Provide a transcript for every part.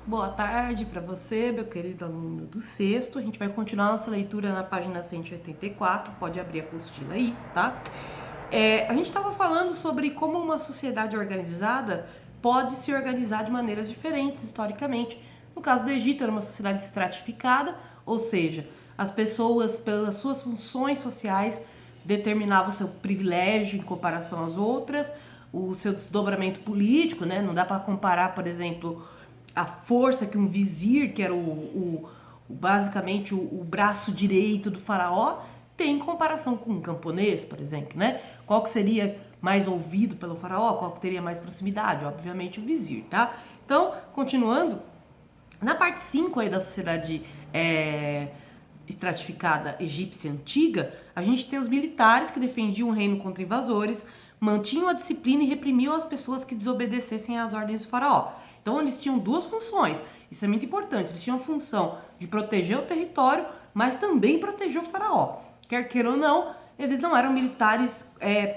Boa tarde para você, meu querido aluno do sexto. A gente vai continuar nossa leitura na página 184. Pode abrir a apostila aí, tá? A gente estava falando sobre como uma sociedade organizada pode se organizar de maneiras diferentes historicamente. No caso do Egito, era uma sociedade estratificada, ou seja, as pessoas, pelas suas funções sociais, determinavam o seu privilégio em comparação às outras, o seu desdobramento político, né? Não dá para comparar, por exemplo, a força que um vizir, que era basicamente o braço direito do faraó, tem em comparação com um camponês, por exemplo, né? Qual que seria mais ouvido pelo faraó? Qual que teria mais proximidade? Obviamente o vizir, tá? Então, continuando, na parte 5 aí da sociedade estratificada egípcia antiga, a gente tem os militares que defendiam o reino contra invasores, mantinham a disciplina e reprimiam as pessoas que desobedecessem às ordens do faraó. Então eles tinham duas funções, isso é muito importante, eles tinham a função de proteger o território, mas também proteger o faraó. Quer queira ou não, eles não eram militares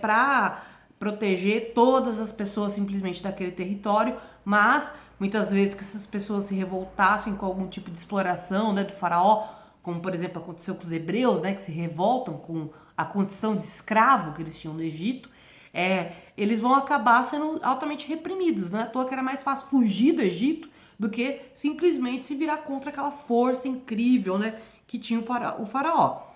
para proteger todas as pessoas simplesmente daquele território, mas muitas vezes que essas pessoas se revoltassem com algum tipo de exploração, né, do faraó, como por exemplo aconteceu com os hebreus, né, que se revoltam com a condição de escravo que eles tinham no Egito, eles vão acabar sendo altamente reprimidos. Não é à toa que era mais fácil fugir do Egito do que simplesmente se virar contra aquela força incrível, né, que tinha o faraó.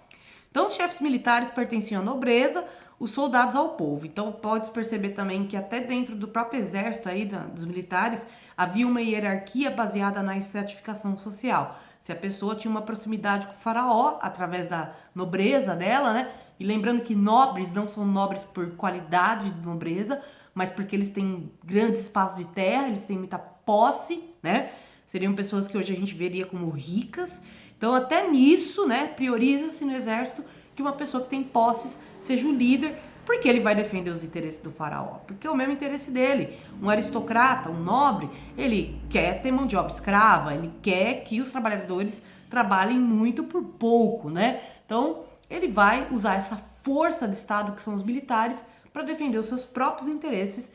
Então os chefes militares pertenciam à nobreza, os soldados ao povo. Então pode perceber também que até dentro do próprio exército aí dos militares havia uma hierarquia baseada na estratificação social. Se a pessoa tinha uma proximidade com o faraó através da nobreza dela, né? E lembrando que nobres não são nobres por qualidade de nobreza, mas porque eles têm grandes espaços de terra, eles têm muita posse, né? Seriam pessoas que hoje a gente veria como ricas. Então, até nisso, né, prioriza-se no exército que uma pessoa que tem posses seja o líder, porque ele vai defender os interesses do faraó. Porque é o mesmo interesse dele. Um aristocrata, um nobre, ele quer ter mão de obra escrava, ele quer que os trabalhadores trabalhem muito por pouco, né? Então, ele vai usar essa força de Estado, que são os militares, para defender os seus próprios interesses,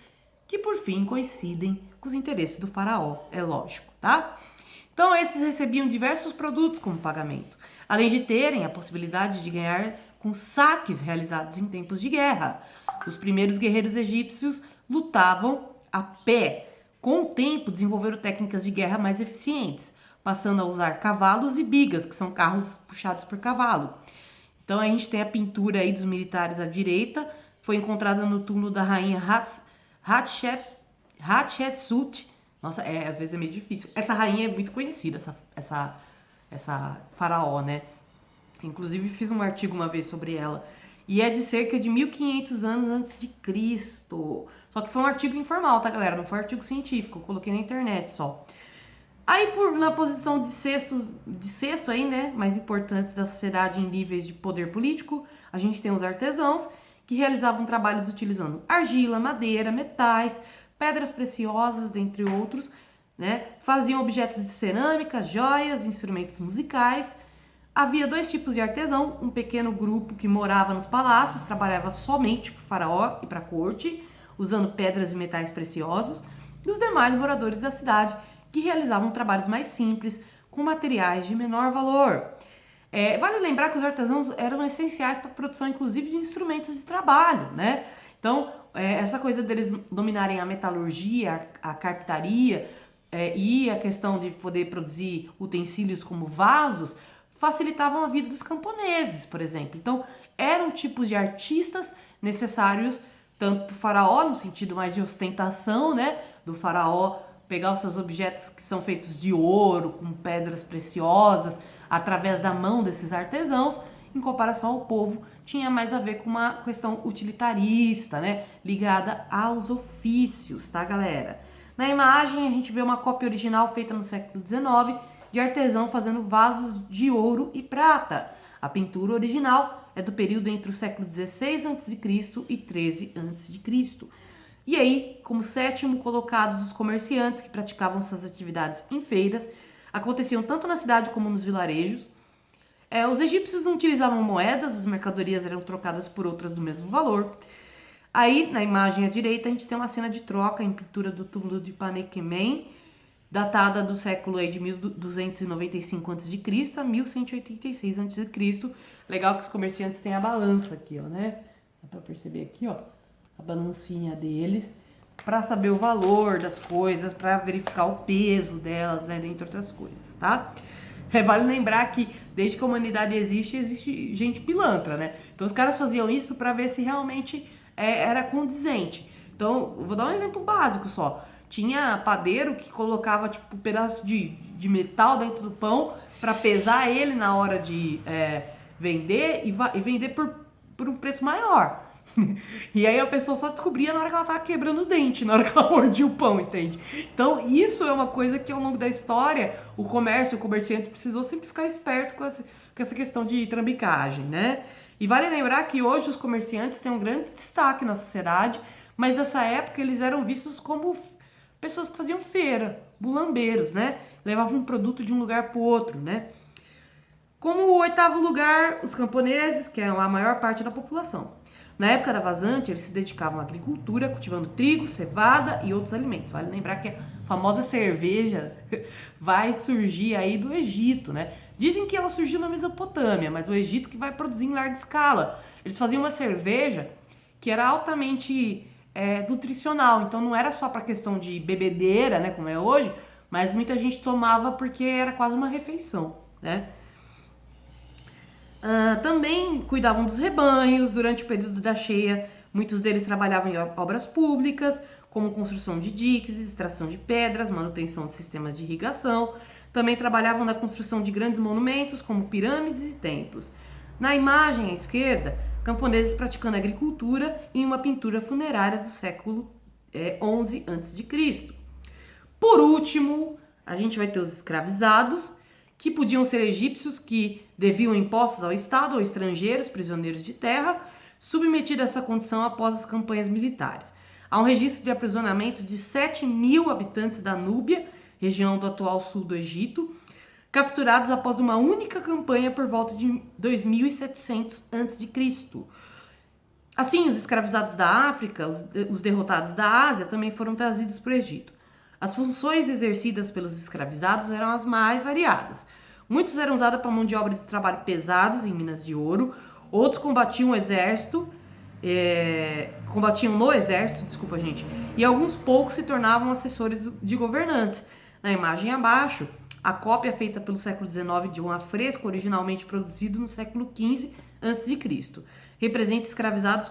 que por fim coincidem com os interesses do faraó, é lógico, tá? Então esses recebiam diversos produtos como pagamento, além de terem a possibilidade de ganhar com saques realizados em tempos de guerra. Os primeiros guerreiros egípcios lutavam a pé. Com o tempo, desenvolveram técnicas de guerra mais eficientes, passando a usar cavalos e bigas, que são carros puxados por cavalo. Então a gente tem a pintura aí dos militares à direita, foi encontrada no túmulo da rainha Hatshepsut. Nossa, às vezes é meio difícil. Essa rainha é muito conhecida, essa faraó, né? Inclusive fiz um artigo uma vez sobre ela. E é de cerca de 1500 anos antes de Cristo. Só que foi um artigo informal, tá, galera? Não foi um artigo científico, eu coloquei na internet só. Aí, na posição de sexto aí, né, mais importantes da sociedade em níveis de poder político, a gente tem os artesãos, que realizavam trabalhos utilizando argila, madeira, metais, pedras preciosas, dentre outros, né, faziam objetos de cerâmica, joias, instrumentos musicais. Havia dois tipos de artesão, um pequeno grupo que morava nos palácios, trabalhava somente para o faraó e para a corte, usando pedras e metais preciosos, e os demais moradores da cidade, que realizavam trabalhos mais simples, com materiais de menor valor. Vale lembrar que os artesãos eram essenciais para a produção, inclusive, de instrumentos de trabalho, né? Então, essa coisa deles dominarem a metalurgia, a carpintaria e a questão de poder produzir utensílios como vasos, facilitavam a vida dos camponeses, por exemplo. Então, eram tipos de artistas necessários tanto para o faraó, no sentido mais de ostentação, né? Do faraó pegar os seus objetos que são feitos de ouro, com pedras preciosas, através da mão desses artesãos, em comparação ao povo, tinha mais a ver com uma questão utilitarista, né? Ligada aos ofícios, tá, galera? Na imagem, a gente vê uma cópia original feita no século XIX de artesão fazendo vasos de ouro e prata. A pintura original é do período entre o século XVI a.C. e 13 a.C. E aí, como sétimo colocados, os comerciantes que praticavam suas atividades em feiras, aconteciam tanto na cidade como nos vilarejos. Os egípcios não utilizavam moedas, as mercadorias eram trocadas por outras do mesmo valor. Aí, na imagem à direita, a gente tem uma cena de troca em pintura do túmulo de Panequemém, datada do século aí de 1295 a.C. a 1186 a.C. Legal que os comerciantes têm a balança aqui, ó, né? Dá pra perceber aqui, ó, a balancinha deles, para saber o valor das coisas, para verificar o peso delas, né, dentre outras coisas, tá? Vale lembrar que desde que a humanidade existe gente pilantra, né? Então os caras faziam isso para ver se realmente era condizente. Então, eu vou dar um exemplo básico só. Tinha padeiro que colocava tipo um pedaço de metal dentro do pão para pesar ele na hora de vender e vender por um preço maior. E aí a pessoa só descobria na hora que ela tava quebrando o dente, na hora que ela mordia o pão, entende? Então isso é uma coisa que ao longo da história o comerciante precisou sempre ficar esperto com essa questão de trambicagem, né? E vale lembrar que hoje os comerciantes têm um grande destaque na sociedade, mas nessa época eles eram vistos como pessoas que faziam feira, bulambeiros, né? Levavam um produto de um lugar para o outro, né? Como o oitavo lugar, os camponeses, que eram a maior parte da população. Na época da vazante, eles se dedicavam à agricultura, cultivando trigo, cevada e outros alimentos. Vale lembrar que a famosa cerveja vai surgir aí do Egito, né? Dizem que ela surgiu na Mesopotâmia, mas o Egito que vai produzir em larga escala. Eles faziam uma cerveja que era altamente nutricional, então não era só para questão de bebedeira, né, como é hoje, mas muita gente tomava porque era quase uma refeição, né? Também cuidavam dos rebanhos durante o período da cheia. Muitos deles trabalhavam em obras públicas, como construção de diques, extração de pedras, manutenção de sistemas de irrigação. Também trabalhavam na construção de grandes monumentos, como pirâmides e templos. Na imagem à esquerda, camponeses praticando agricultura em uma pintura funerária do século XI a.C. Por último, a gente vai ter os escravizados, que podiam ser egípcios que deviam impostos ao Estado ou estrangeiros, prisioneiros de terra, submetidos a essa condição após as campanhas militares. Há um registro de aprisionamento de 7.000 habitantes da Núbia, região do atual sul do Egito, capturados após uma única campanha por volta de 2700 a.C. Assim, os escravizados da África, os derrotados da Ásia, também foram trazidos para o Egito. As funções exercidas pelos escravizados eram as mais variadas. Muitos eram usados para mão de obra de trabalho pesados em minas de ouro, outros combatiam no exército, e alguns poucos se tornavam assessores de governantes. Na imagem abaixo, a cópia feita pelo século XIX de um afresco originalmente produzido no século XV a.C. representa escravizados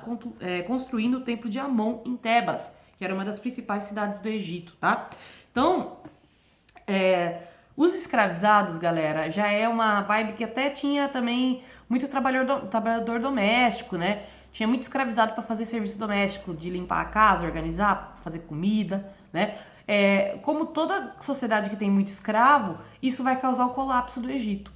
construindo o templo de Amon em Tebas, que era uma das principais cidades do Egito, tá? Então, os escravizados, galera, já é uma vibe que até tinha também muito trabalhador doméstico, né? Tinha muito escravizado para fazer serviço doméstico, de limpar a casa, organizar, fazer comida, né? Como toda sociedade que tem muito escravo, isso vai causar o colapso do Egito,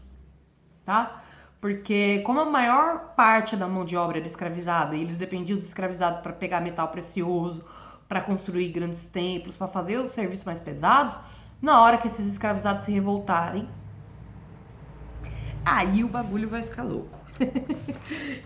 tá? Porque como a maior parte da mão de obra era escravizada e eles dependiam dos escravizados para pegar metal precioso, para construir grandes templos, para fazer os serviços mais pesados, na hora que esses escravizados se revoltarem, aí o bagulho vai ficar louco.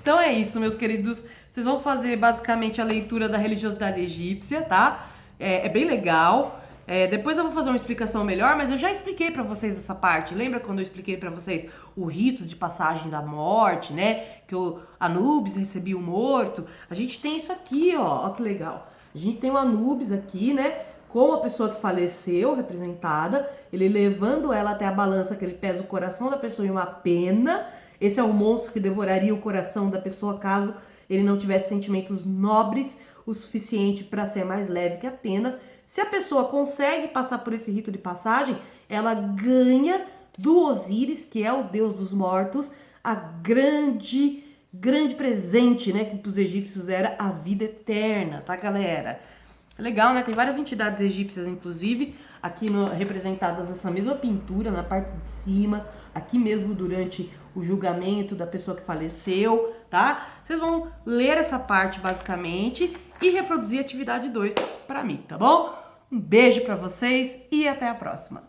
Então é isso, meus queridos. Vocês vão fazer basicamente a leitura da religiosidade egípcia, tá? É bem legal. Depois eu vou fazer uma explicação melhor, mas eu já expliquei pra vocês essa parte. Lembra quando eu expliquei pra vocês o rito de passagem da morte, né? Que o Anubis recebia o morto. A gente tem isso aqui, ó. Ó que legal. A gente tem o Anubis aqui, né? Com a pessoa que faleceu, representada. Ele levando ela até a balança, que ele pesa o coração da pessoa em uma pena. Esse é o monstro que devoraria o coração da pessoa caso ele não tivesse sentimentos nobres o suficiente para ser mais leve que a pena. Se a pessoa consegue passar por esse rito de passagem, ela ganha do Osíris, que é o deus dos mortos, a grande presente, né, que para os egípcios era a vida eterna, tá, galera? Legal, né? Tem várias entidades egípcias, inclusive, aqui representadas nessa mesma pintura, na parte de cima, aqui mesmo durante o julgamento da pessoa que faleceu, tá? Vocês vão ler essa parte, basicamente, e reproduzir a atividade 2 para mim, tá bom? Um beijo para vocês e até a próxima!